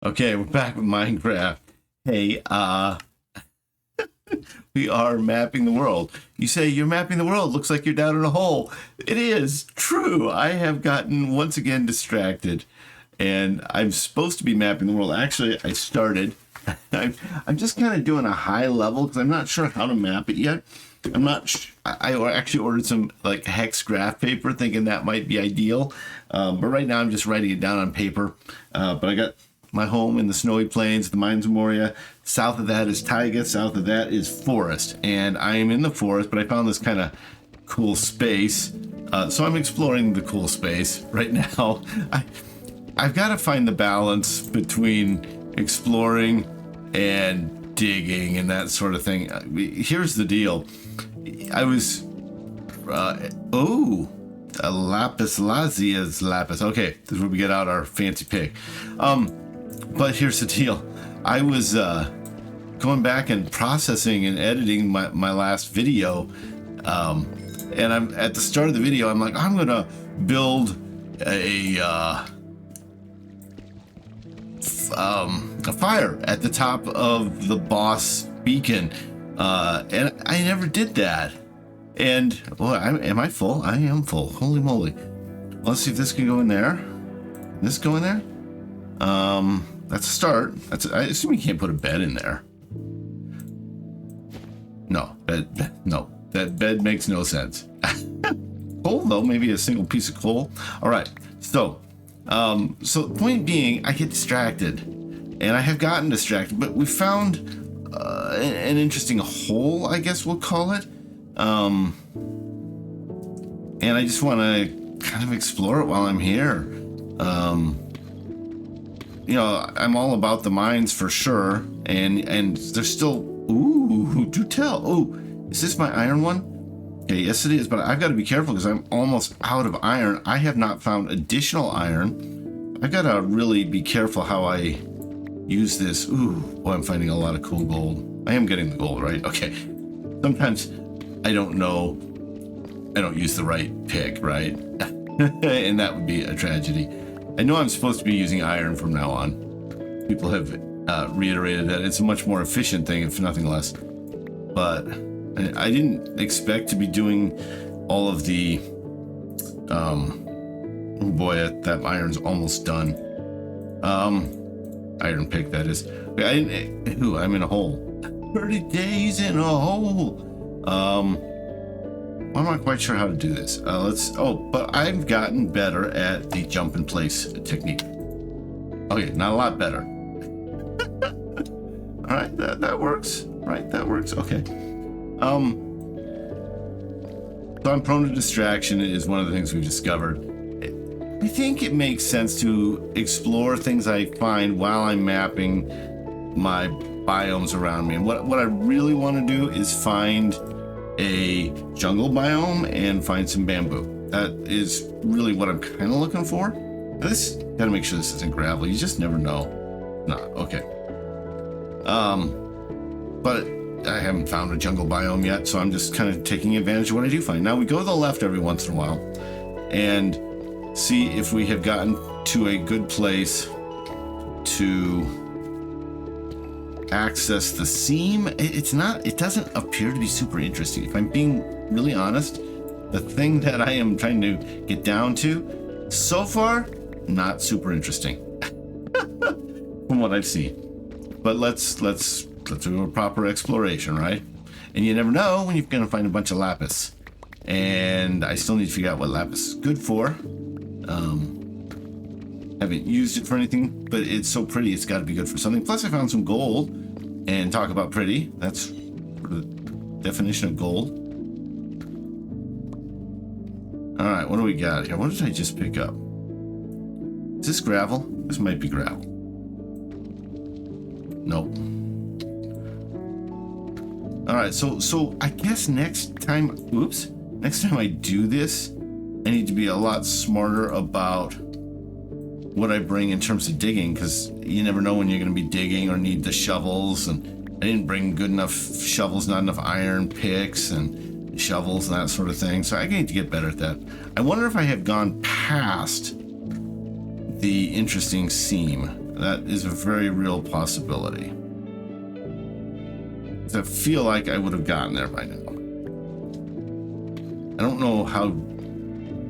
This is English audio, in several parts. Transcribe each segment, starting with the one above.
Okay, we're back with Minecraft. Hey, we are mapping the world. You say you're mapping the world. Looks like you're down in a hole. It is true. I have gotten once again distracted, and I'm supposed to be mapping the world. Actually, I started. I'm just kind of doing a high level because I'm not sure how to map it yet. I'm not. I actually ordered some like hex graph paper, thinking that might be ideal. But right now, I'm just writing it down on paper. But I got my home in the snowy plains, the Mines of Moria. South of that is taiga. South of that is forest. And I am in the forest, but I found this kind of cool space. So I'm exploring the cool space right now. I've got to find the balance between exploring and digging and that sort of thing. Here's the deal. I was... a lapis lazuli lapis. Okay, this is where we get out our fancy pick. But here's the deal. I was going back and processing and editing my last video, and I'm at the start of the video. I'm like, I'm gonna build a fire at the top of the boss beacon, and I never did that. And boy, am I full? I am full. Holy moly! Let's see if this can go in there. This go in there? That's a start. I assume you can't put a bed in there. No, that bed makes no sense. Coal though, maybe a single piece of coal. All right. So the point being, I get distracted, and I have gotten distracted. But we found an interesting hole, I guess we'll call it. And I just want to kind of explore it while I'm here. You know, I'm all about the mines for sure, and there's still, ooh, do tell. Oh, is this my iron one? Okay, yes it is, but I've got to be careful because I'm almost out of iron. I have not found additional iron. I've got to really be careful how I use this. Ooh, boy, I'm finding a lot of cool gold. I am getting the gold, right? Okay. Sometimes I don't know. I don't use the right pick, right? And that would be a tragedy. I know I'm supposed to be using iron from now on. People have reiterated that it's a much more efficient thing, if nothing less. But I didn't expect to be doing all of the... oh boy, that iron's almost done. Iron pick, that is. I'm in a hole. 30 days in a hole. I'm not quite sure how to do this. But I've gotten better at the jump in place technique. Okay, not a lot better. All right, that works. Right, that works. Okay. So I'm prone to distraction is one of the things we've discovered. I think it makes sense to explore things I find while I'm mapping my biomes around me. And what I really want to do is find a jungle biome and find some bamboo. That is really what I'm kind of looking for. Now this, gotta make sure this isn't gravel. You just never know. No, okay. But I haven't found a jungle biome yet, so I'm just kind of taking advantage of what I do find. Now we go to the left every once in a while and see if we have gotten to a good place to access the seam. It doesn't appear to be super interesting. If I'm being really honest, the thing that I am trying to get down to so far, not super interesting from what I've seen. But let's do a proper exploration, right? And you never know when you're gonna find a bunch of lapis. And I still need to figure out what lapis is good for. Haven't used it for anything, but it's so pretty, it's got to be good for something. Plus I found some gold, and talk about pretty. That's the definition of gold. All right, what do we got here? What did I just pick up? Is this gravel? This might be gravel. Nope. All right, so I guess next time I do this, I need to be a lot smarter about what I bring in terms of digging, because you never know when you're going to be digging or need the shovels, and I didn't bring good enough shovels, not enough iron picks and shovels and that sort of thing, so I need to get better at that. I wonder if I have gone past the interesting seam. That is a very real possibility. I feel like I would have gotten there by now. I don't know how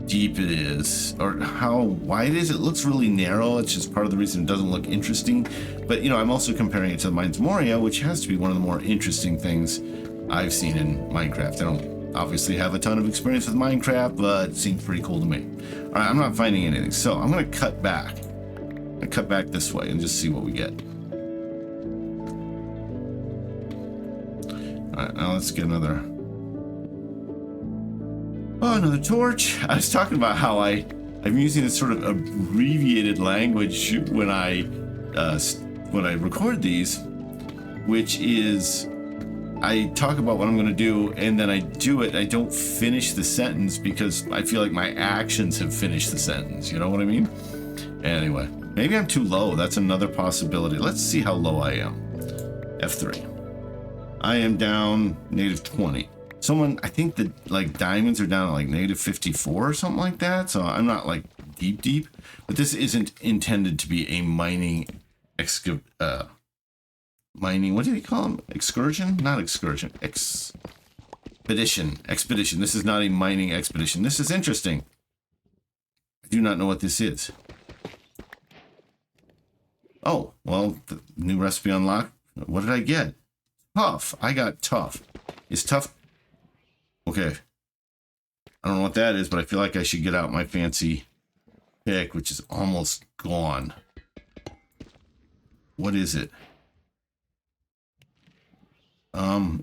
deep it is or how wide it is. It looks really narrow. It's just part of the reason it doesn't look interesting. But, you know, I'm also comparing it to the Mines of Moria, which has to be one of the more interesting things I've seen in Minecraft. I don't obviously have a ton of experience with Minecraft, but it seems pretty cool to me. All right, I'm not finding anything, so I'm going to cut back. I'm going to cut back this way and just see what we get. All right, now let's get another torch. I was talking about how I'm using this sort of abbreviated language when I record these, which is I talk about what I'm going to do and then I do it. I don't finish the sentence because I feel like my actions have finished the sentence. You know what I mean? Anyway, maybe I'm too low. That's another possibility. Let's see how low I am. F3. I am down -20. Someone, I think that like diamonds are down at like -54 or something like that. So I'm not like deep, but this isn't intended to be a mining mining, what do you call them? Excursion? Not excursion. Expedition. This is not a mining expedition. This is interesting. I do not know what this is. Oh, well, the new recipe unlocked. What did I get? Tough. I got tough. Is tough... Okay. I don't know what that is, but I feel like I should get out my fancy pick, which is almost gone. What is it?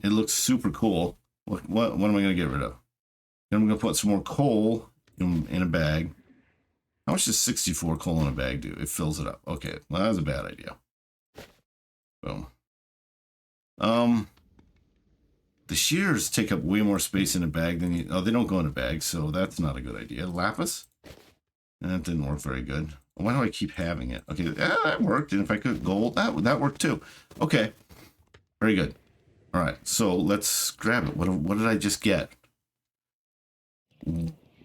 It looks super cool. What am I going to get rid of? Then I'm going to put some more coal in a bag. How much does 64 coal in a bag do? It fills it up. Okay, well, that was a bad idea. Boom. The shears take up way more space in a bag than you... Oh, they don't go in a bag, so that's not a good idea. Lapis? That didn't work very good. Why do I keep having it? Okay, that worked. And if I could gold, that worked too. Okay, very good. All right, so let's grab it. What did I just get?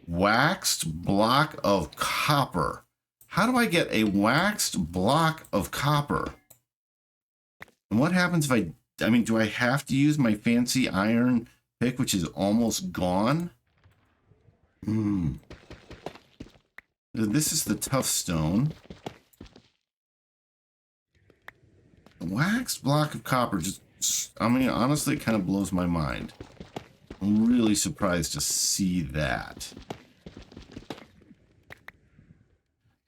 Waxed block of copper. How do I get a waxed block of copper? And what happens if I mean, do I have to use my fancy iron pick, which is almost gone? This is the tough stone. A waxed block of copper just, I mean, honestly, it kind of blows my mind. I'm really surprised to see that.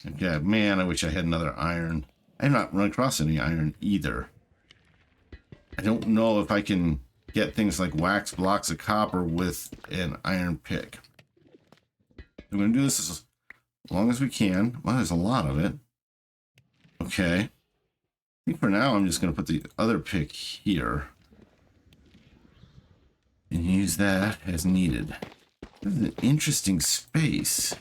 Okay, man, I wish I had another iron. I have not run across any iron either. I don't know if I can get things like wax blocks of copper with an iron pick. I'm going to do this as long as we can. Well, there's a lot of it. Okay. I think for now I'm just going to put the other pick here. And use that as needed. This is an interesting space.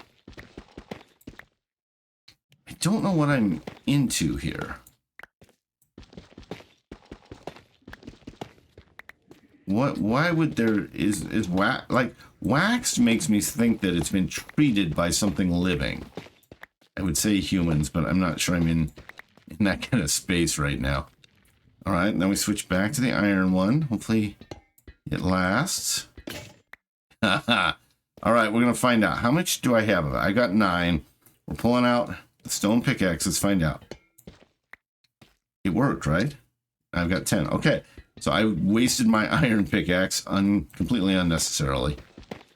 I don't know what I'm into here. Why would there is wax, like wax makes me think that it's been treated by something living. I would say humans, but I'm not sure I'm in that kind of space right now. All right, then we switch back to the iron one. Hopefully it lasts. All right, we're gonna find out. How much do I have of it? I got 9. We're pulling out the stone pickaxe. Let's find out. It worked, right? I've got 10. Okay. So I wasted my iron pickaxe completely unnecessarily.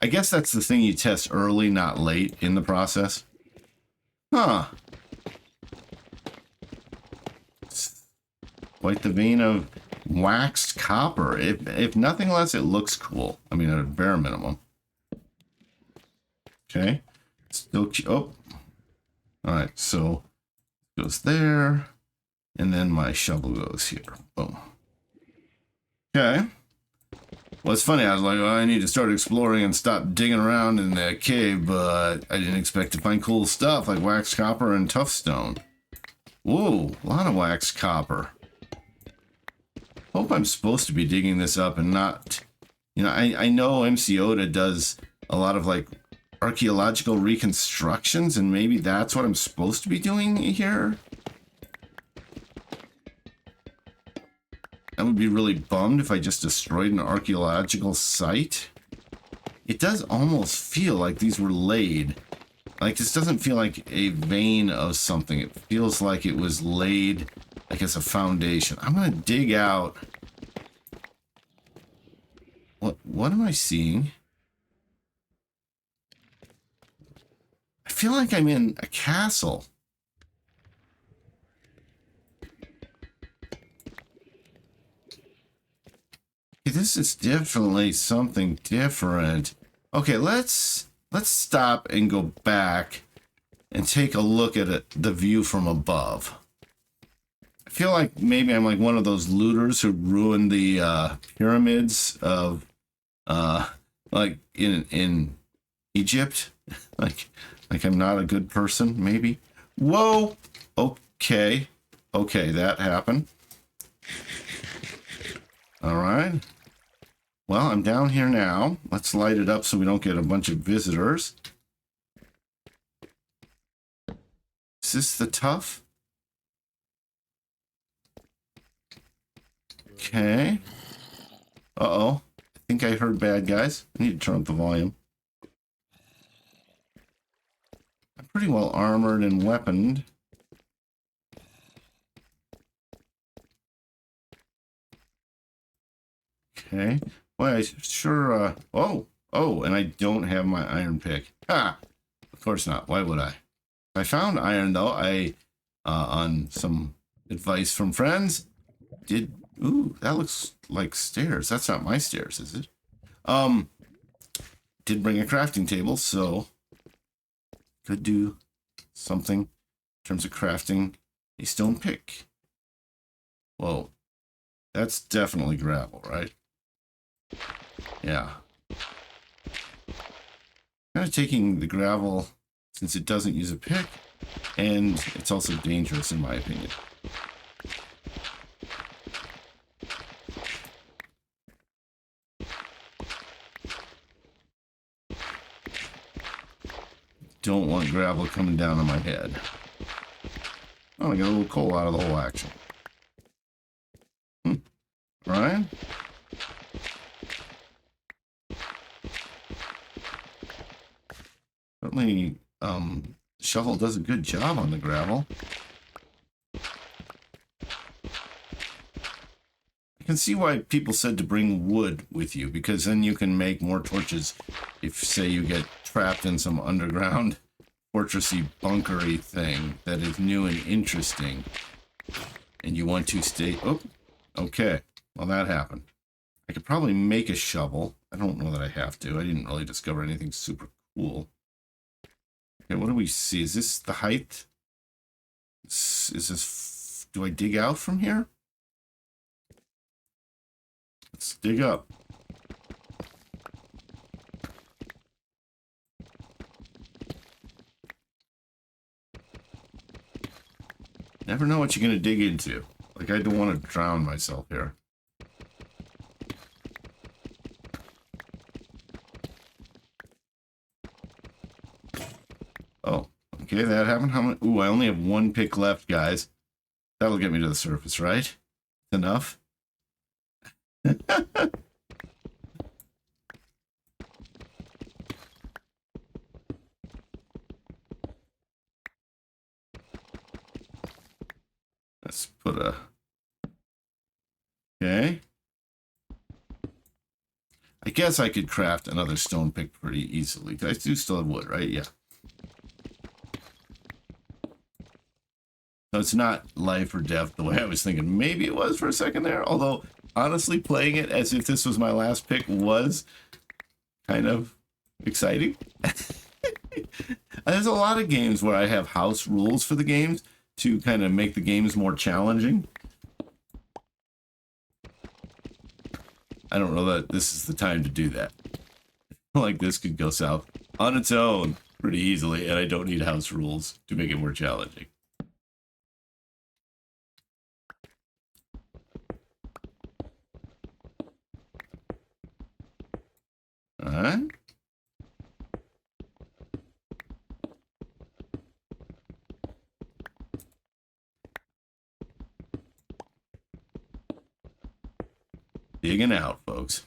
I guess that's the thing you test early, not late in the process. Huh. It's quite the vein of waxed copper. If nothing less, it looks cool. I mean, at a bare minimum. Okay. Still, oh. All right, so it goes there. And then my shovel goes here. Boom. Okay. Well, it's funny. I was like, well, I need to start exploring and stop digging around in the cave, but I didn't expect to find cool stuff like waxed copper and tough stone. Whoa, a lot of waxed copper. Hope I'm supposed to be digging this up and not... You know, I know MC Oda does a lot of, like, archaeological reconstructions, and maybe that's what I'm supposed to be doing here. I would be really bummed if I just destroyed an archaeological site. It does almost feel like these were laid. Like, this doesn't feel like a vein of something. It feels like it was laid, like as a foundation. I'm going to dig out. What am I seeing? I feel like I'm in a castle. This is definitely something different. Okay, let's stop and go back and take a look at the view from above. I feel like maybe I'm like one of those looters who ruined the pyramids of like in Egypt. like I'm not a good person, maybe. Whoa. Okay, that happened. All right. Well, I'm down here now. Let's light it up so we don't get a bunch of visitors. Is this the tough? Okay. Uh-oh. I think I heard bad guys. I need to turn up the volume. I'm pretty well armored and weaponed. Okay. Boy, I sure, oh, and I don't have my iron pick. Ha! Of course not. Why would I? I found iron, though. I, on some advice from friends, did, ooh, that looks like stairs. That's not my stairs, is it? Did bring a crafting table, so could do something in terms of crafting a stone pick. Whoa. That's definitely gravel, right? Yeah. Kind of taking the gravel since it doesn't use a pick, and it's also dangerous in my opinion. Don't want gravel coming down on my head. Oh, I got a little coal out of the whole action. Right? Certainly, shovel does a good job on the gravel. I can see why people said to bring wood with you, because then you can make more torches if, say, you get trapped in some underground fortressy bunkery thing that is new and interesting, and you want to stay... Oh, okay. Well, that happened. I could probably make a shovel. I don't know that I have to. I didn't really discover anything super cool. Okay, what do we see? Is this the height? Is this... Do I dig out from here? Let's dig up. Never know what you're going to dig into. Like, I don't want to drown myself here. Oh, okay, that happened. How many? Ooh, I only have one pick left, guys. That'll get me to the surface, right? Enough? Let's put a... Okay. I guess I could craft another stone pick pretty easily. I do still have wood, right? Yeah. So it's not life or death the way I was thinking. Maybe it was for a second there. Although, honestly, playing it as if this was my last pick was kind of exciting. There's a lot of games where I have house rules for the games to kind of make the games more challenging. I don't know that this is the time to do that. Like, this could go south on its own pretty easily, and I don't need house rules to make it more challenging. Alright. Digging out, folks.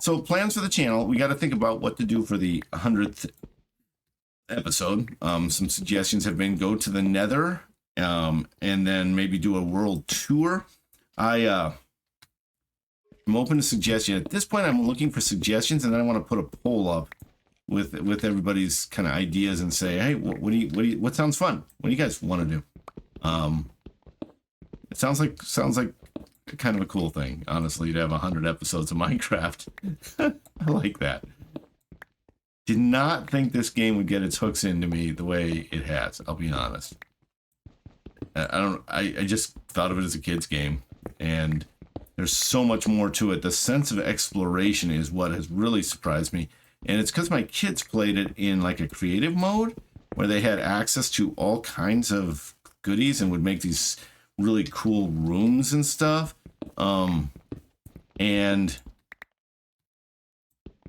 So plans for the channel, we got to think about what to do for the 100th episode. Some suggestions have been go to the Nether, and then maybe do a world tour. I'm open to suggestion. At this point, I'm looking for suggestions, and then I want to put a poll up with everybody's kind of ideas and say, hey, what sounds fun? What do you guys want to do? It sounds like kind of a cool thing, honestly, to have 100 episodes of Minecraft. I like that. Did not think this game would get its hooks into me the way it has. I'll be honest. I just thought of it as a kid's game, and there's so much more to it. The sense of exploration is what has really surprised me, and it's because my kids played it in like a creative mode where they had access to all kinds of goodies and would make these really cool rooms and stuff. And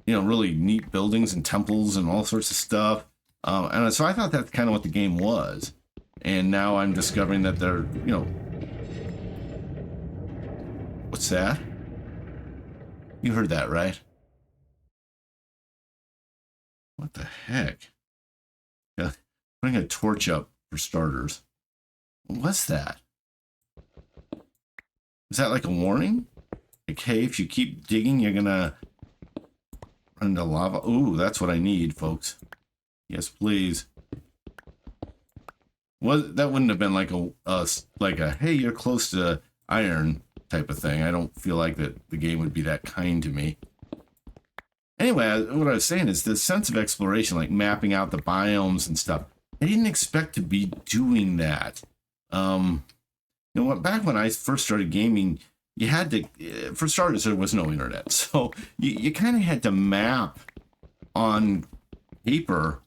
you know, really neat buildings and temples and all sorts of stuff. And so I thought that's kind of what the game was. And now I'm discovering that they're, you know, what's that? You heard that, right? What the heck? Yeah, putting a torch up for starters. What's that? Is that like a warning? Like, hey, if you keep digging, you're gonna run into lava. Ooh, that's what I need, folks. Yes, please. That wouldn't have been like a hey, you're close to iron type of thing. I don't feel like that the game would be that kind to me. Anyway, what I was saying is the sense of exploration, like mapping out the biomes and stuff. I didn't expect to be doing that. You know what? Back when I first started gaming, you had to, for starters, there was no internet, so you kind of had to map on paper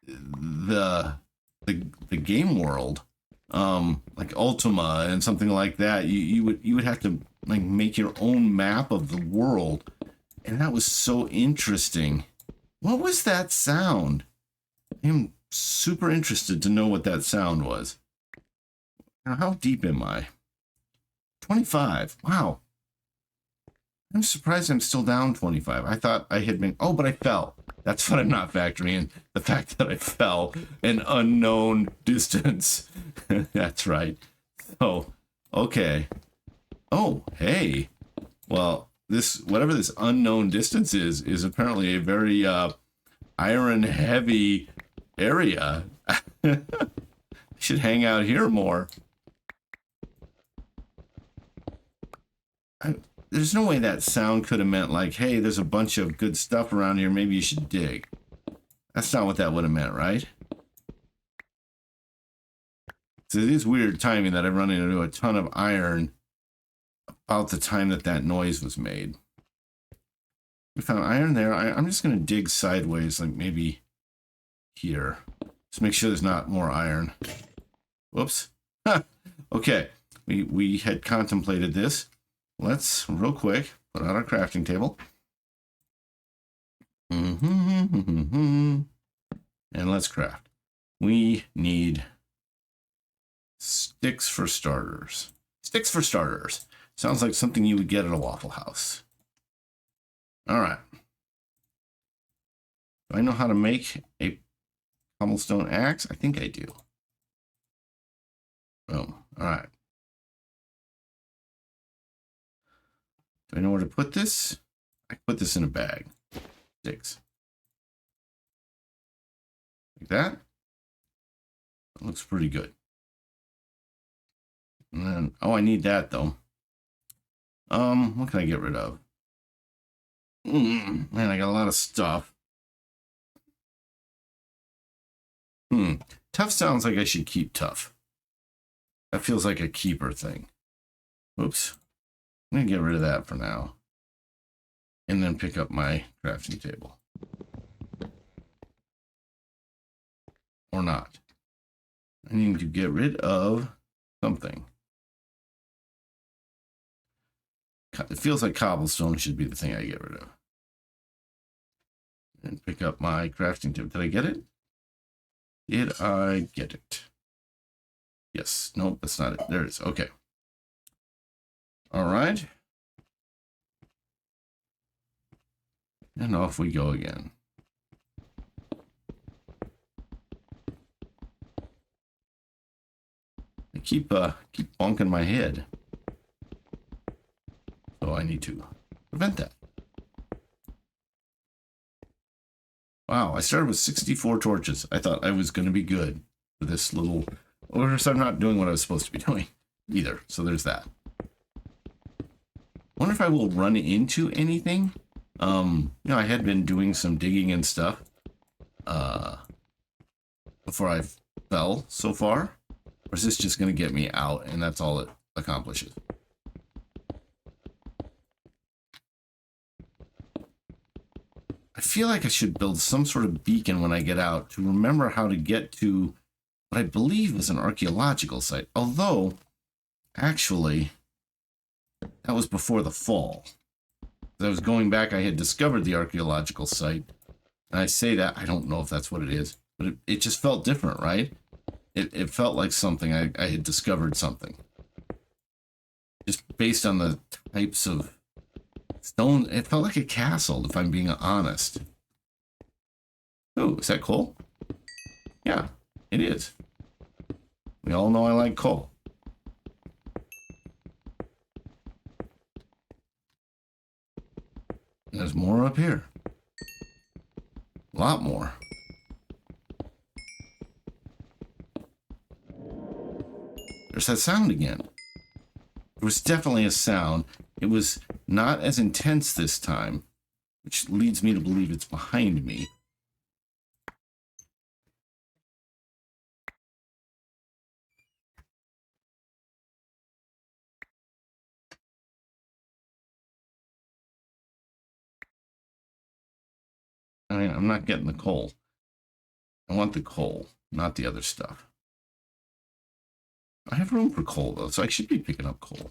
the game world, like Ultima and something like that. You would have to like make your own map of the world, and that was so interesting. What was that sound? I'm super interested to know what that sound was. Now, how deep am I? 25. Wow. I'm surprised I'm still down 25. I thought I had been... Oh, but I fell. That's what I'm not factoring in. The fact that I fell an unknown distance. That's right. Oh, okay. Oh, hey. Well, whatever this unknown distance is apparently a very iron-heavy area. I should hang out here more. There's no way that sound could have meant like, hey, there's a bunch of good stuff around here, maybe you should dig. That's not what that would have meant, right? So it is weird timing that I run into a ton of iron about the time that noise was made. We found iron there. I'm just going to dig sideways, like maybe here. Just make sure there's not more iron. Whoops. Okay, we had contemplated this. Let's, real quick, put out our crafting table. And let's craft. We need sticks for starters. Sticks for starters. Sounds like something you would get at a Waffle House. All right. Do I know how to make a cobblestone axe? I think I do. Boom. All right. Do I know where to put this? I put this in a bag. Sticks. Like that. That looks pretty good. And then, oh, I need that though. What can I get rid of? Man, I got a lot of stuff. Tough sounds like I should keep tough. That feels like a keeper thing. Oops. I'm gonna get rid of that for now. And then pick up my crafting table. Or not. I need to get rid of something. It feels like cobblestone should be the thing I get rid of. And pick up my crafting table. Did I get it? Did I get it? Yes. Nope, that's not it. There it is. Okay. All right. And off we go again. I keep bonking my head. So I need to prevent that. Wow, I started with 64 torches. I thought I was going to be good for this little... Or so I'm not doing what I was supposed to be doing either. So there's that. Wonder if I will run into anything. You know, I had been doing some digging and stuff before I fell so far. Or is this just going to get me out and that's all it accomplishes? I feel like I should build some sort of beacon when I get out to remember how to get to what I believe is an archaeological site. Although, actually, that was before the fall. As I was going back, I had discovered the archaeological site. And I say that, I don't know if that's what it is. But it just felt different, right? It felt like something, I had discovered something. Just based on the types of stone, it felt like a castle, if I'm being honest. Oh, is that coal? Yeah, it is. We all know I like coal. There's more up here. A lot more. There's that sound again. There was definitely a sound. It was not as intense this time, which leads me to believe it's behind me. I'm not getting the coal. I want the coal, not the other stuff. I have room for coal, though, so I should be picking up coal.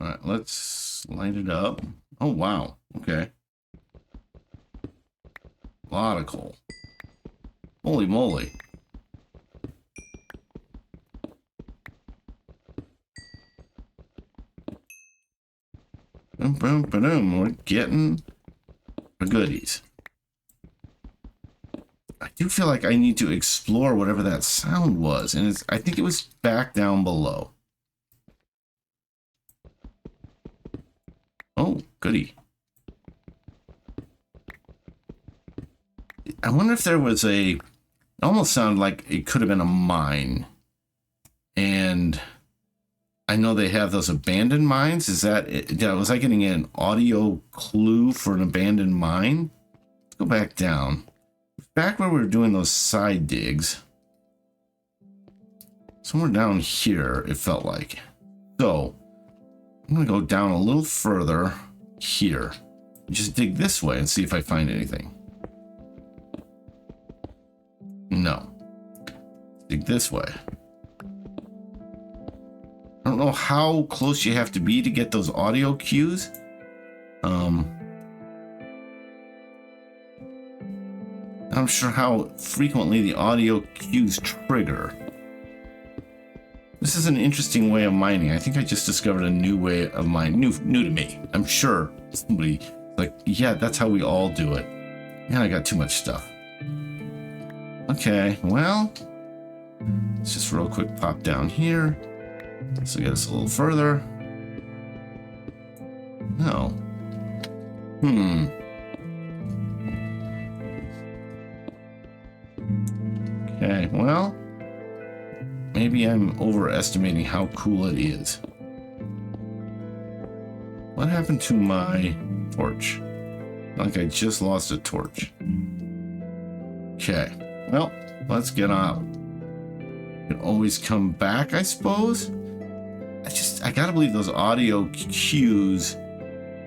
All right, let's light it up. Oh, wow. Okay. A lot of coal. Holy moly. Boom, boom, boom. We're getting the goodies. I do feel like I need to explore whatever that sound was, and I think it was back down below. Oh, goody. I wonder if there was it almost sounded like it could have been a mine. And I know they have those abandoned mines. Was I getting an audio clue for an abandoned mine? Let's go back down. Back where we were doing those side digs. Somewhere down here, it felt like. So, I'm going to go down a little further here. Just dig this way and see if I find anything. No. Dig this way. I don't know how close you have to be to get those audio cues. I'm sure how frequently the audio cues trigger. This is an interesting way of mining. I think I just discovered a new way of mining. New to me. I'm sure somebody like, yeah, that's how we all do it. Man, I got too much stuff. Okay, well, let's just real quick pop down here. This will get us a little further. No. Okay, well, maybe I'm overestimating how cool it is. What happened to my torch? Like I just lost a torch. Okay, well, let's get on. Can always come back, I suppose. I gotta believe those audio cues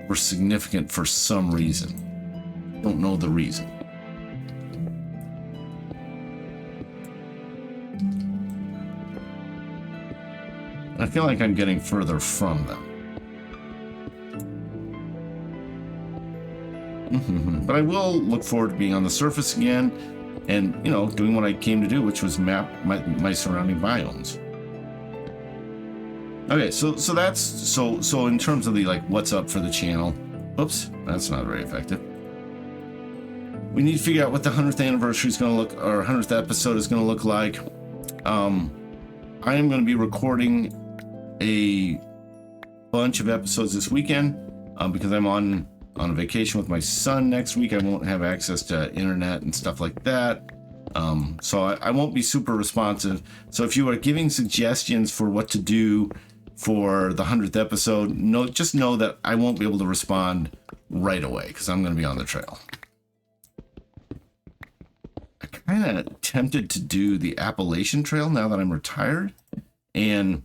were significant for some reason. Don't know the reason. I feel like I'm getting further from them. But I will look forward to being on the surface again and, you know, doing what I came to do, which was map my surrounding biomes. Okay, so that's so in terms of the like what's up for the channel. Oops, that's not very effective. We need to figure out what the 100th anniversary is going to look, or 100th episode is going to look like. I am going to be recording a bunch of episodes this weekend because I'm on a vacation with my son next week. I won't have access to internet and stuff like that. So I won't be super responsive. So if you are giving suggestions for what to do for the 100th episode, just know that I won't be able to respond right away because I'm going to be on the trail. I kind of tempted to do the Appalachian Trail now that I'm retired, and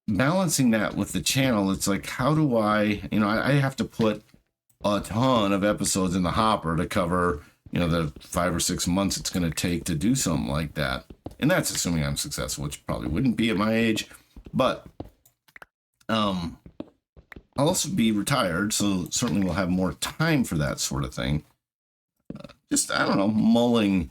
balancing that with the channel, it's like, how do I have to put a ton of episodes in the hopper to cover, the 5 or 6 months it's going to take to do something like that. And that's assuming I'm successful, which probably wouldn't be at my age, but I'll also be retired, so certainly we'll have more time for that sort of thing. I don't know, mulling,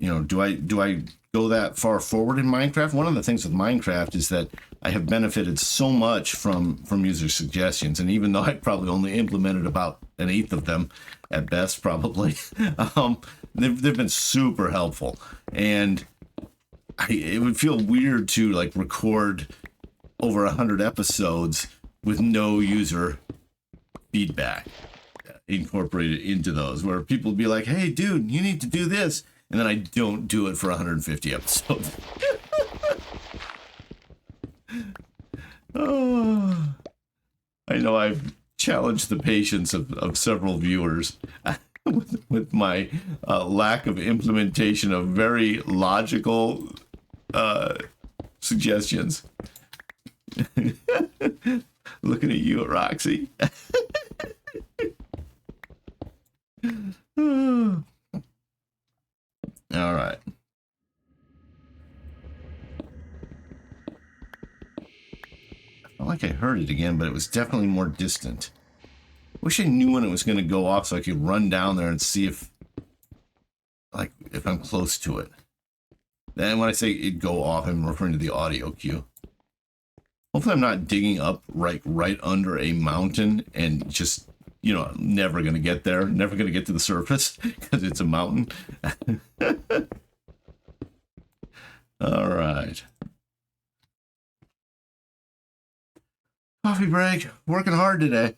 do I go that far forward in Minecraft? One of the things with Minecraft is that I have benefited so much from user suggestions, and even though I probably only implemented about 1/8 of them at best, probably, they've been super helpful. And it would feel weird to like record over 100 episodes with no user feedback incorporated into those, where people would be like, hey dude, you need to do this, and then I don't do it for 150 episodes. Oh, I know I've challenged the patience of several viewers with my lack of implementation of very logical suggestions. Looking at you, Roxy. All right. I felt like I heard it again, but it was definitely more distant. Wish I knew when it was going to go off so I could run down there and see if I'm close to it. Then when I say it go off, I'm referring to the audio cue. Hopefully I'm not digging up right under a mountain and just, never going to get there, never going to get to the surface because it's a mountain. All right. Coffee break. Working hard today.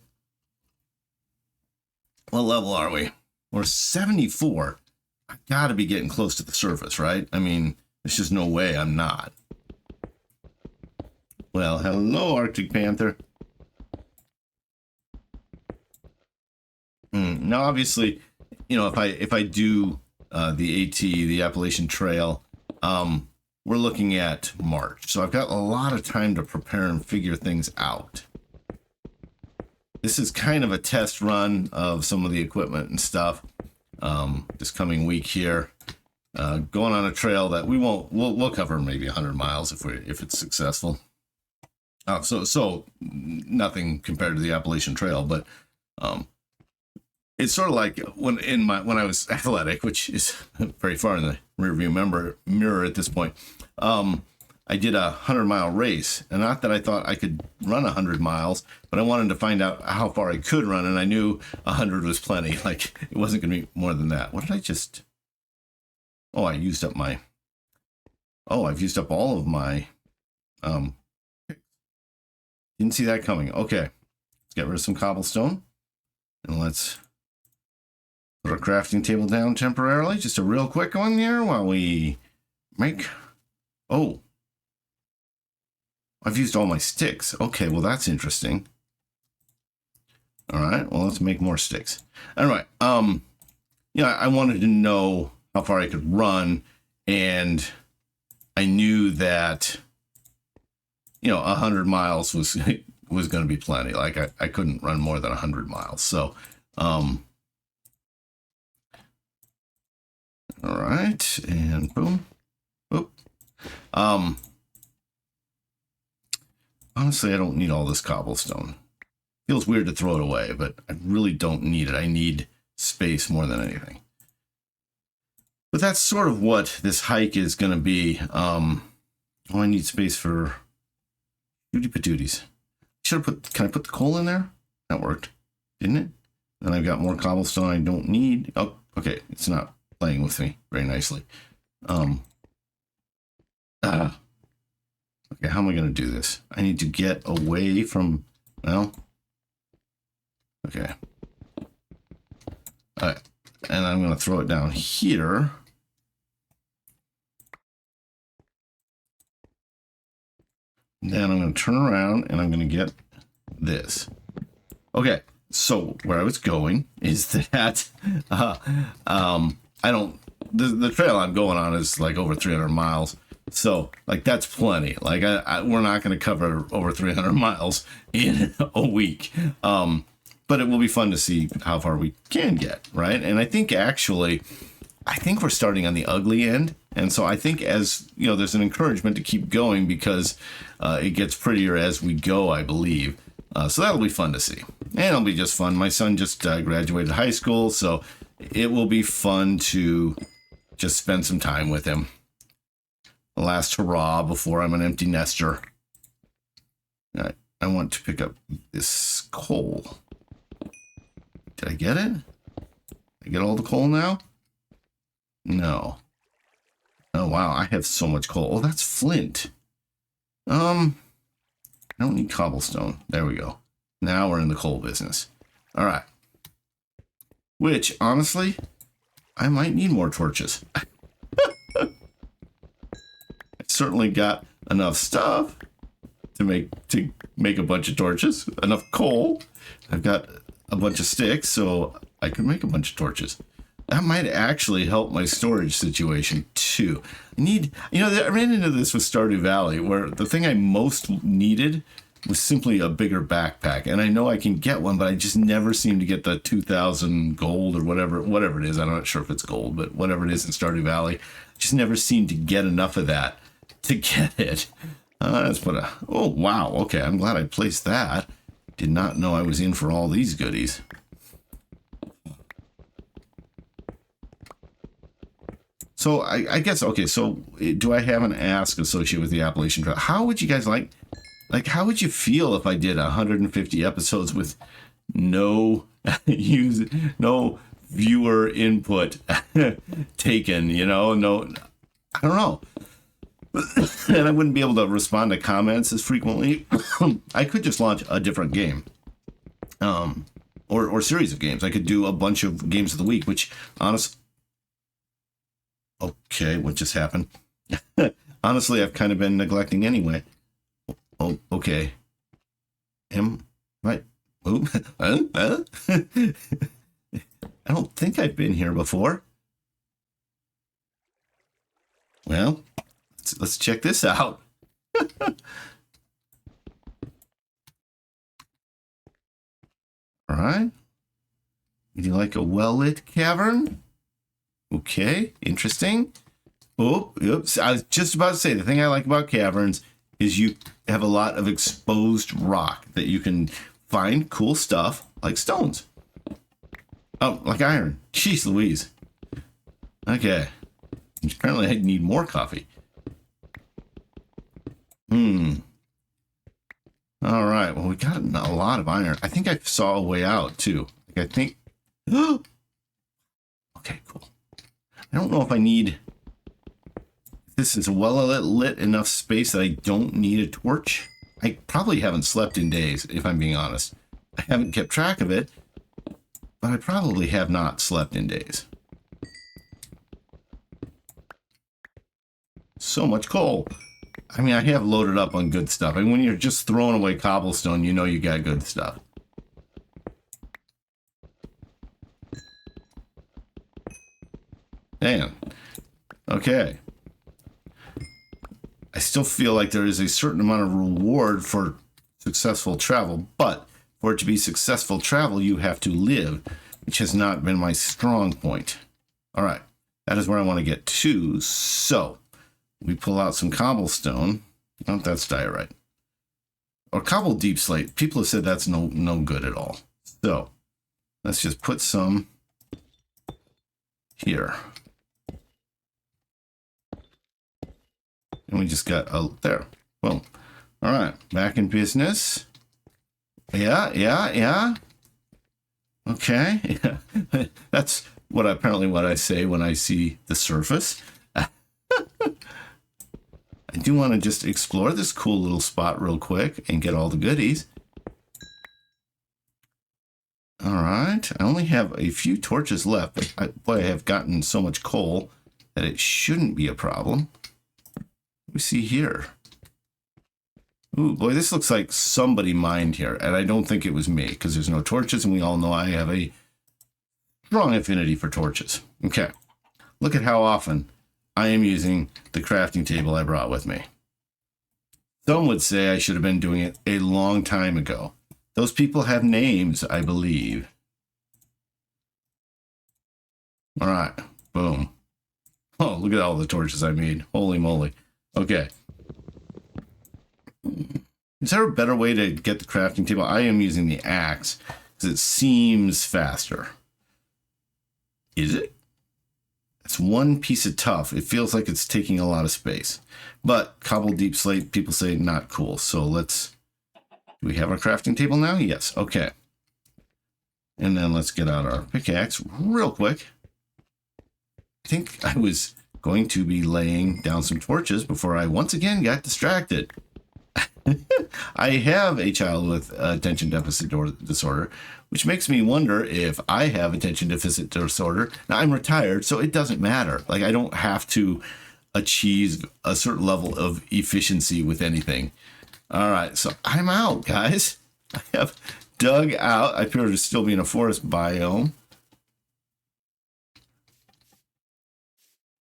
What level are we? We're 74. I gotta be getting close to the surface, right? I mean, there's just no way I'm not. Well, hello, Arctic Panther. Now, obviously, if I do the AT, the Appalachian Trail, we're looking at March. So I've got a lot of time to prepare and figure things out. This is kind of a test run of some of the equipment and stuff. This coming week here, going on a trail that we'll cover maybe 100 miles if it's successful. So nothing compared to the Appalachian Trail, but it's sort of like when I was athletic, which is very far in the rearview mirror at this point. I did a 100-mile race, and not that I thought I could run 100 miles, but I wanted to find out how far I could run, and I knew 100 was plenty. Like, it wasn't going to be more than that. What did I just... Oh, I've used up all of my... Didn't see that coming. Okay. Let's get rid of some cobblestone, and let's put our crafting table down temporarily. Just a real quick one here while we make... Oh. I've used all my sticks. Okay, well, that's interesting. All right, well, let's make more sticks. All right, I wanted to know how far I could run, and I knew that, 100 miles was going to be plenty. Like, I couldn't run more than 100 miles. So, all right, and boom. Oop. Honestly, I don't need all this cobblestone. Feels weird to throw it away, but I really don't need it. I need space more than anything. But that's sort of what this hike is going to be. I need space for Duty patooties. Should have put, can I put the coal in there? That worked, didn't it? Then I've got more cobblestone I don't need. Oh, okay, it's not playing with me very nicely. Okay, how am I going to do this? I need to get away from, well, okay. All right, and I'm going to throw it down here. Then I'm going to turn around and I'm going to get this. Okay, so where I was going is that I don't, the trail I'm going on is like over 300 miles. So like that's plenty. Like we're not going to cover over 300 miles in a week. But it will be fun to see how far we can get, right? And I think actually, I think we're starting on the ugly end. And so I think as, you know, there's an encouragement to keep going because it gets prettier as we go, I believe. So that'll be fun to see. And it'll be just fun. My son just graduated high school, so it will be fun to just spend some time with him. The last hurrah before I'm an empty nester. All right, I want to pick up this coal. Did I get it? Did I get all the coal now? No. Oh, wow, I have so much coal. Oh, that's flint. I don't need cobblestone. There we go. Now we're in the coal business. All right. Which, honestly, I might need more torches. I certainly got enough stuff to make a bunch of torches. Enough coal. I've got a bunch of sticks, so I can make a bunch of torches. That might actually help my storage situation too. I need, you know, I ran into this with Stardew Valley where the thing I most needed was simply a bigger backpack. And I know I can get one, but I just never seem to get the 2,000 gold or whatever it is. I'm not sure if it's gold, but whatever it is in Stardew Valley, I just never seem to get enough of that to get it. Let's put a, oh, wow. Okay. I'm glad I placed that. Did not know I was in for all these goodies. So I guess, okay, so do I have an ask associated with the Appalachian Trail? How would you guys like, how would you feel if I did 150 episodes with no no viewer input taken, you know, no, I don't know. And I wouldn't be able to respond to comments as frequently. I could just launch a different game. Or series of games. I could do a bunch of games of the week, which honestly, okay, what just happened? Honestly, I've kind of been neglecting anyway. Oh, okay. Right. I don't think I've been here before. Well, let's check this out. All right. Would you like a well-lit cavern? Okay, interesting. Oh, oops. I was just about to say, the thing I like about caverns is you have a lot of exposed rock that you can find cool stuff like stones. Oh, like iron. Jeez Louise. Okay. Apparently I need more coffee. All right. Well, we got a lot of iron. I think I saw a way out too. I think. Okay, cool. I don't know if I need. This is well lit enough space that I don't need a torch. I probably haven't slept in days, if I'm being honest. I haven't kept track of it, but I probably have not slept in days. So much coal. I mean, I have loaded up on good stuff. And when you're just throwing away cobblestone, you know you got good stuff. Damn. Okay. I still feel like there is a certain amount of reward for successful travel, but for it to be successful travel, you have to live, which has not been my strong point. All right. That is where I want to get to. So we pull out some cobblestone. Oh, that's diorite. Or cobbled deep slate. People have said that's no good at all. So let's just put some here. And we just got there. Boom. All All right, back in business. Yeah. Okay. Yeah. That's what I say when I see the surface. I do want to just explore this cool little spot real quick and get all the goodies. All right. I only have a few torches left, but boy, I have gotten so much coal that it shouldn't be a problem. Let me see here. Ooh, boy, this looks like somebody mined here, and I don't think it was me, because there's no torches, and we all know I have a strong affinity for torches. Okay, look at how often I am using the crafting table I brought with me. Some would say I should have been doing it a long time ago. Those people have names, I believe. All right, boom. Oh, look at all the torches I made. Holy moly. Okay. Is there a better way to get the crafting table? I am using the axe because it seems faster. Is it? It's one piece of tough. It feels like it's taking a lot of space. But cobbled deep slate, people say not cool. So let's... Do we have our crafting table now? Yes. Okay. And then let's get out our pickaxe real quick. I think I was going to be laying down some torches before I once again got distracted. I have a child with attention deficit disorder, which makes me wonder if I have attention deficit disorder. Now, I'm retired, so it doesn't matter. Like, I don't have to achieve a certain level of efficiency with anything. All right, so I'm out, guys. I have dug out. I appear to still be in a forest biome.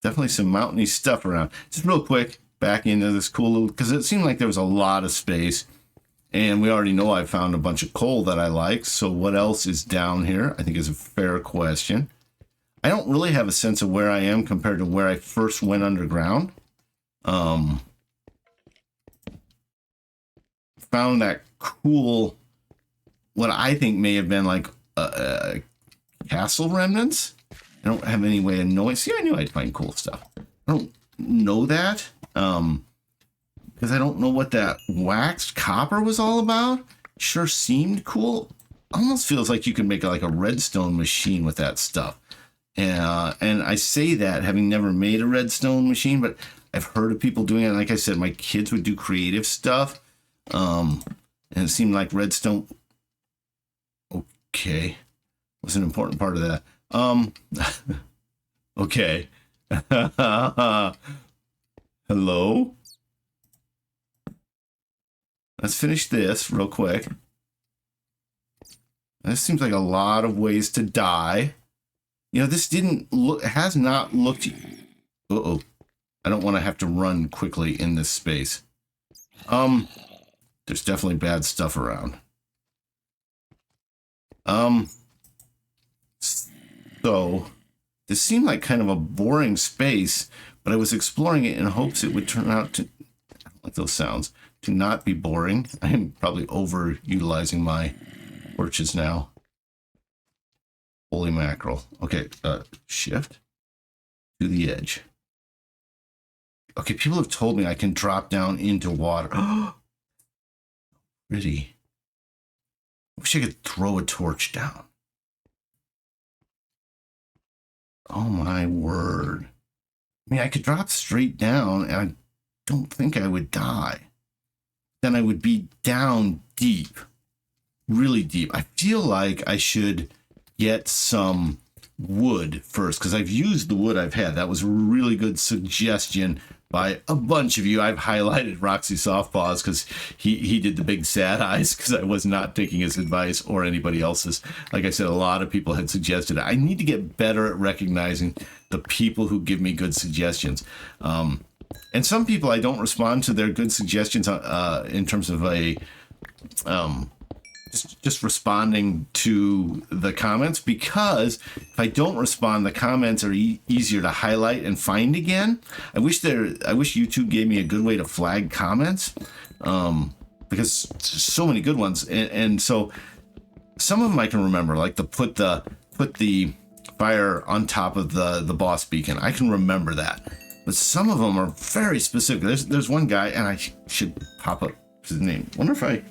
Definitely some mountainy stuff around. Just real quick. Back into this cool little, because it seemed like there was a lot of space, and we already know I found a bunch of coal that I like. So what else is down here? I think is a fair question. I don't really have a sense of where I am compared to where I first went underground. Found that cool, what I think may have been like castle remnants. I don't have any way of knowing. See, I knew I'd find cool stuff. I don't know that. Because I don't know what that waxed copper was all about. Sure seemed cool. Almost feels like you could make like a redstone machine with that stuff. And I say that having never made a redstone machine, but I've heard of people doing it. Like I said, my kids would do creative stuff. And it seemed like redstone. Okay. Was an important part of that. Okay. Hello? Let's finish this real quick. This seems like a lot of ways to die. You know, this didn't look, has not looked... Uh-oh. I don't want to have to run quickly in this space. There's definitely bad stuff around. So, this seemed like kind of a boring space, but I was exploring it in hopes it would turn out to, I don't like those sounds, to not be boring. I am probably overutilizing my torches now. Holy mackerel. Okay, shift to the edge. Okay, people have told me I can drop down into water. Pretty. I wish I could throw a torch down. Oh my word. I mean, I could drop straight down and I don't think I would die. Then I would be down deep. Really deep. I feel like I should get some wood first because I've used the wood I've had. That was a really good suggestion by a bunch of you. I've highlighted Roxy Softpaws because he did the big sad eyes because I was not taking his advice or anybody else's. Like I said, a lot of people had suggested it. I need to get better at recognizing the people who give me good suggestions. And some people, I don't respond to their good suggestions in terms of a just responding to the comments, because if I don't respond, the comments are easier to highlight and find again. I wish YouTube gave me a good way to flag comments, because there's so many good ones, and so some of them I can remember, like put the fire on top of the boss beacon. I can remember that, but some of them are very specific. There's one guy, and I should pop up his name. Wonder if I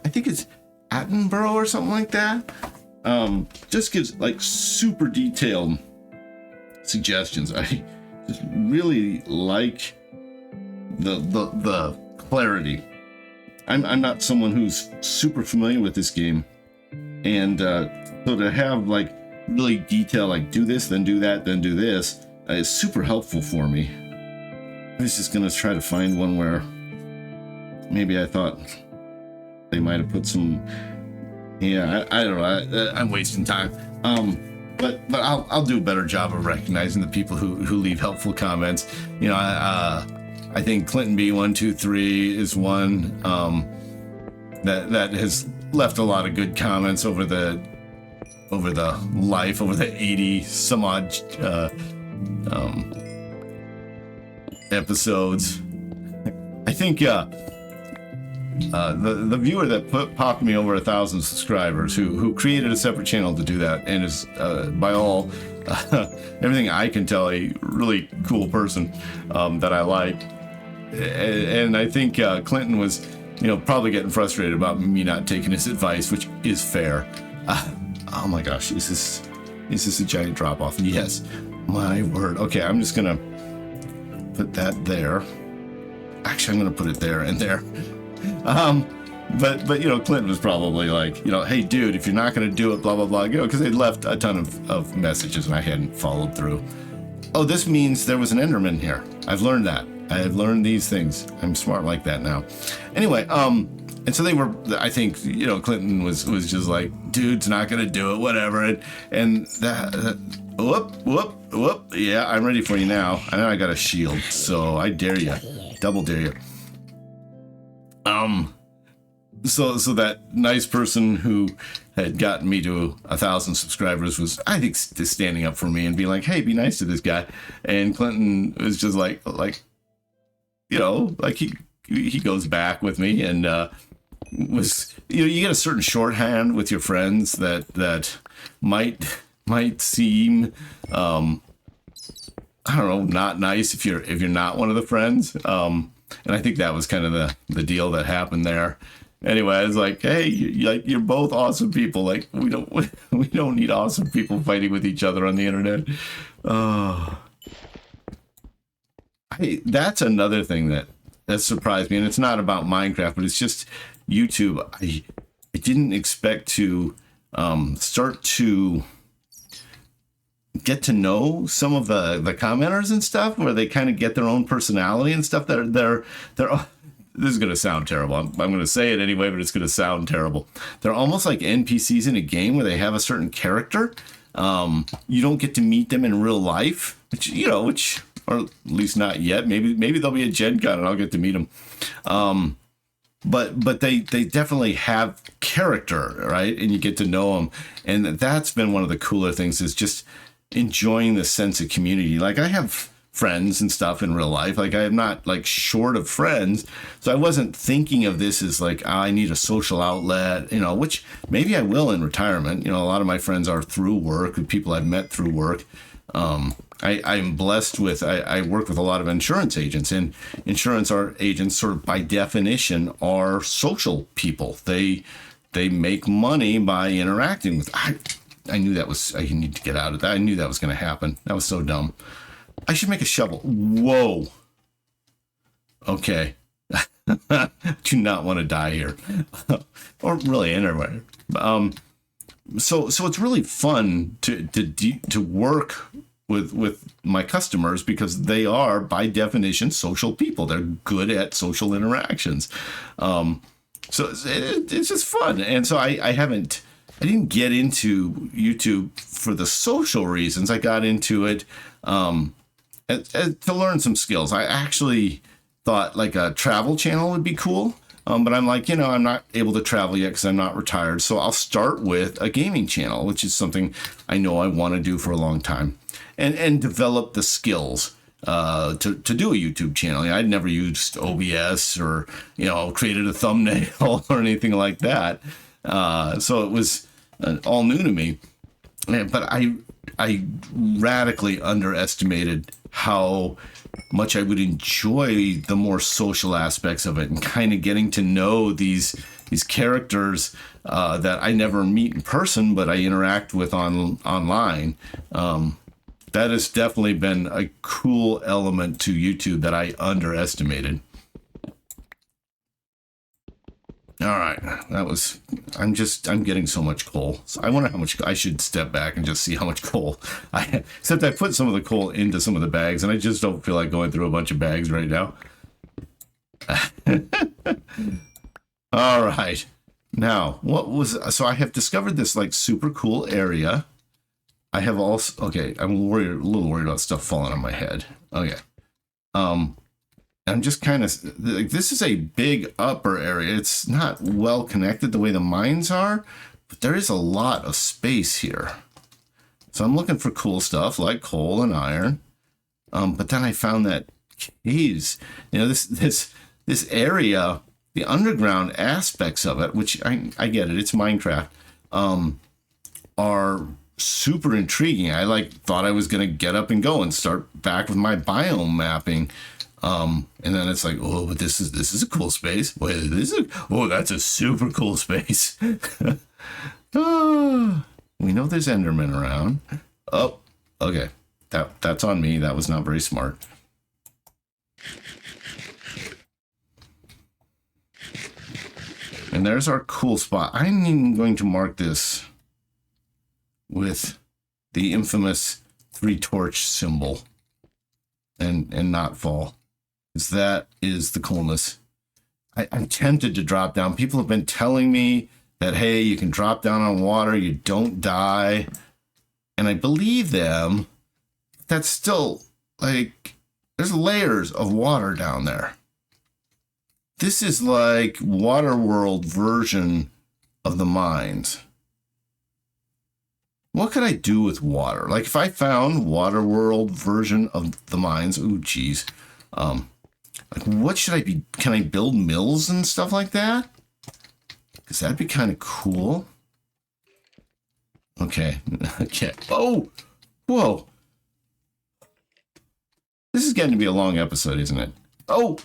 think it's Attenborough or something like that. Just gives like super detailed suggestions. I just really like the clarity. I'm not someone who's super familiar with this game, and so to have like really detailed, like do this, then do that, then do this, is super helpful for me. I was just gonna try to find one where maybe I thought they might have put some. Yeah, I don't know. I'm wasting time. But I'll do a better job of recognizing the people who leave helpful comments. You know, I think Clinton B123 is one that has left a lot of good comments over the 80 some odd episodes. I think the viewer that popped me over 1,000 subscribers, who created a separate channel to do that, and is by all everything I can tell a really cool person that I like. And I think Clinton was, probably getting frustrated about me not taking his advice, which is fair. Oh my gosh, is this a giant drop off? Yes, my word. Okay, I'm just gonna put that there. Actually, I'm gonna put it there and there. But Clinton was probably like, hey dude, if you're not gonna do it, blah blah blah, because they'd left a ton of messages and I hadn't followed through. Oh, this means there was an Enderman here. I've learned that. I have learned these things. I'm smart like that now. Anyway, and so they were, I think, Clinton was just like, dude's not gonna do it, whatever. And that whoop, yeah, I'm ready for you now. And I got a shield, so I dare you, double dare you. So that nice person who had gotten me to 1,000 subscribers was, I think, standing up for me and being like, hey, be nice to this guy. And Clinton was just like he goes back with me and was, you get a certain shorthand with your friends that might seem I don't know, not nice if you're not one of the friends. And I think that was kind of the deal that happened there. Anyway, I was like, hey, you're both awesome people. Like, we don't need awesome people fighting with each other on the internet. That's another thing that surprised me, and it's not about Minecraft, but it's just YouTube. I didn't expect to start to get to know some of the commenters and stuff, where they kind of get their own personality and stuff. They're this is going to sound terrible. I'm going to say it anyway, but it's going to sound terrible. They're almost like NPCs in a game where they have a certain character. You don't get to meet them in real life, which or at least not yet. Maybe there'll be a Gen Con and I'll get to meet them. But they definitely have character, right? And you get to know them. And that's been one of the cooler things, is just enjoying the sense of community. Like, I have friends and stuff in real life. Like, I am not like short of friends. So I wasn't thinking of this as like, I need a social outlet, which maybe I will in retirement. A lot of my friends are through work, people I've met through work. I'm blessed with, I work with a lot of insurance agents, and insurance agents sort of by definition are social people. They make money by interacting with, I knew that was, I need to get out of that. I knew that was going to happen. That was so dumb. I should make a shovel. Whoa. Okay. Do not want to die here. Or really anywhere. So it's really fun to work with my customers, because they are by definition social people. They're good at social interactions. So it's just fun. And so I didn't get into YouTube for the social reasons. I got into it to learn some skills. I actually thought like a travel channel would be cool. But I'm like, I'm not able to travel yet because I'm not retired. So I'll start with a gaming channel, which is something I know I want to do for a long time, and develop the skills to do a YouTube channel. I'd never used OBS or, created a thumbnail or anything like that. So it was all new to me. But I radically underestimated how much I would enjoy the more social aspects of it and kind of getting to know these characters that I never meet in person, but I interact with online. That has definitely been a cool element to YouTube that I underestimated. All right, I'm getting so much coal. So I wonder how much I should step back and just see how much coal except I put some of the coal into some of the bags and I just don't feel like going through a bunch of bags right now. All right. Now, so I have discovered this like super cool area. I have also, okay, I'm a little worried about stuff falling on my head. Okay. I'm just kind of like, this is a big upper area. It's not well connected the way the mines are, but there is a lot of space here. So I'm looking for cool stuff like coal and iron. But then I found that caves, this area, the underground aspects of it, which I get it, it's Minecraft, are super intriguing. I thought I was going to get up and go and start back with my biome mapping. And then it's like, oh, but this is a cool space. Wait, that's a super cool space. We know there's Endermen around. Oh, okay. That's on me. That was not very smart. And there's our cool spot. I'm even going to mark this with the infamous 3-torch symbol and not fall. Because that is the coolness. I'm tempted to drop down. People have been telling me that, hey, you can drop down on water, you don't die. And I believe them. That's still, like, there's layers of water down there. This is like Waterworld version of the mines. What could I do with water? Like, if I found Waterworld version of the mines, ooh, geez. Like, what should I be? Can I build mills and stuff like that? Because that'd be kind of cool. Okay. Okay. Oh! Whoa! This is getting to be a long episode, isn't it? Oh!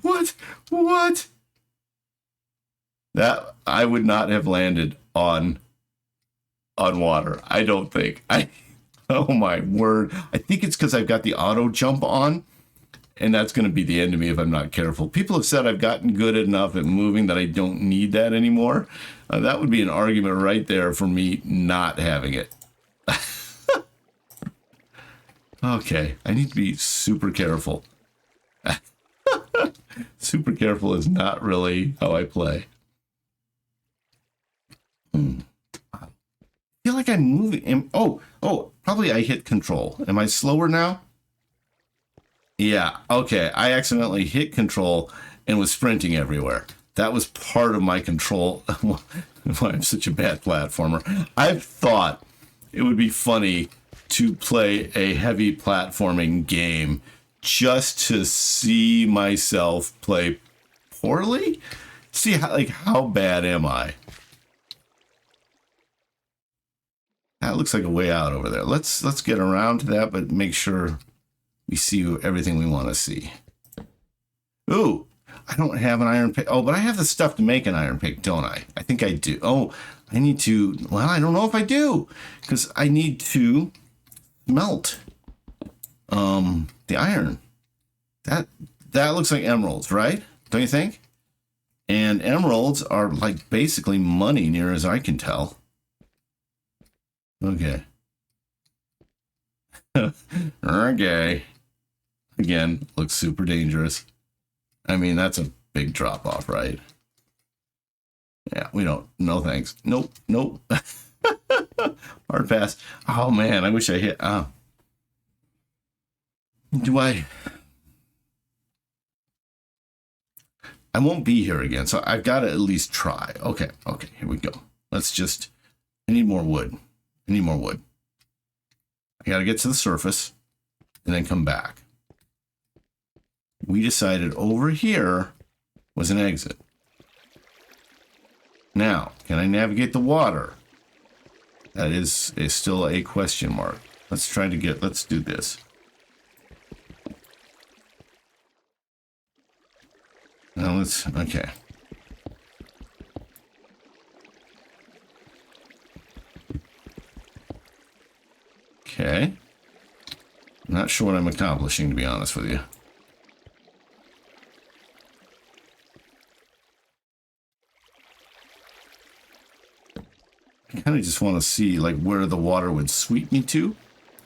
What? What? That I would not have landed on water. I don't think. Oh my word. I think it's because I've got the auto jump on, and that's going to be the end of me if I'm not careful. People have said I've gotten good enough at moving that I don't need that anymore. That would be an argument right there for me not having it. Okay, I need to be super careful. Super careful is not really how I play. I feel like I'm moving. Oh, probably I hit control. Am I slower now? Yeah, okay. I accidentally hit control and was sprinting everywhere. That was part of my control. Why I'm such a bad platformer. I've thought it would be funny to play a heavy platforming game just to see myself play poorly. See how bad am I? That looks like a way out over there. Let's get around to that, but make sure we see everything we want to see. Ooh, I don't have an iron pick. Oh, but I have the stuff to make an iron pick, don't I? I think I do. Oh, I need to. Well, I don't know if I do, because I need to melt the iron. That looks like emeralds, right? Don't you think? And emeralds are like basically money, near as I can tell. Okay. Okay. Again, looks super dangerous. I mean, that's a big drop off, right? Yeah, we don't. No thanks. Nope. Hard pass. Oh man, I wish I hit. Do I won't be here again, so I've got to at least try. Okay, here we go. Let's just. I need more wood. I got to get to the surface and then come back. We decided over here was an exit. Now, can I navigate the water? That is still a question mark. Let's do this. Now okay. Okay. I'm not sure what I'm accomplishing, to be honest with you. I kind of just want to see, like, where the water would sweep me to.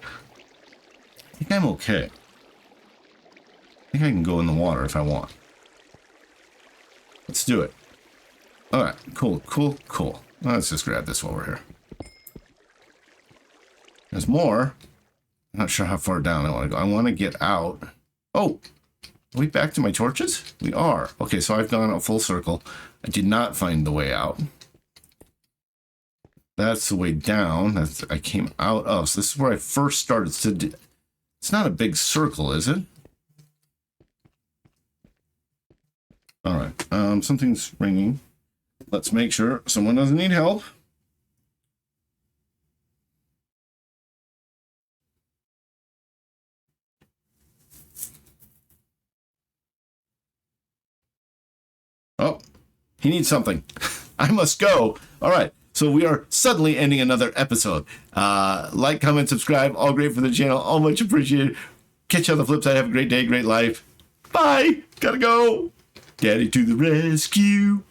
I think I'm okay. I think I can go in the water if I want. Let's do it. All right, cool. Let's just grab this while we're here. There's more. I'm not sure how far down I want to go. I want to get out. Oh, are we back to my torches? We are. Okay, so I've gone a full circle. I did not find the way out. That's the way down. I came out of. So this is where I first started. So it's not a big circle, is it? All right. Something's ringing. Let's make sure someone doesn't need help. Oh, he needs something. I must go. All right. So we are suddenly ending another episode. Like, comment, subscribe. All great for the channel. All much appreciated. Catch you on the flip side. Have a great day, great life. Bye. Gotta go. Daddy to the rescue.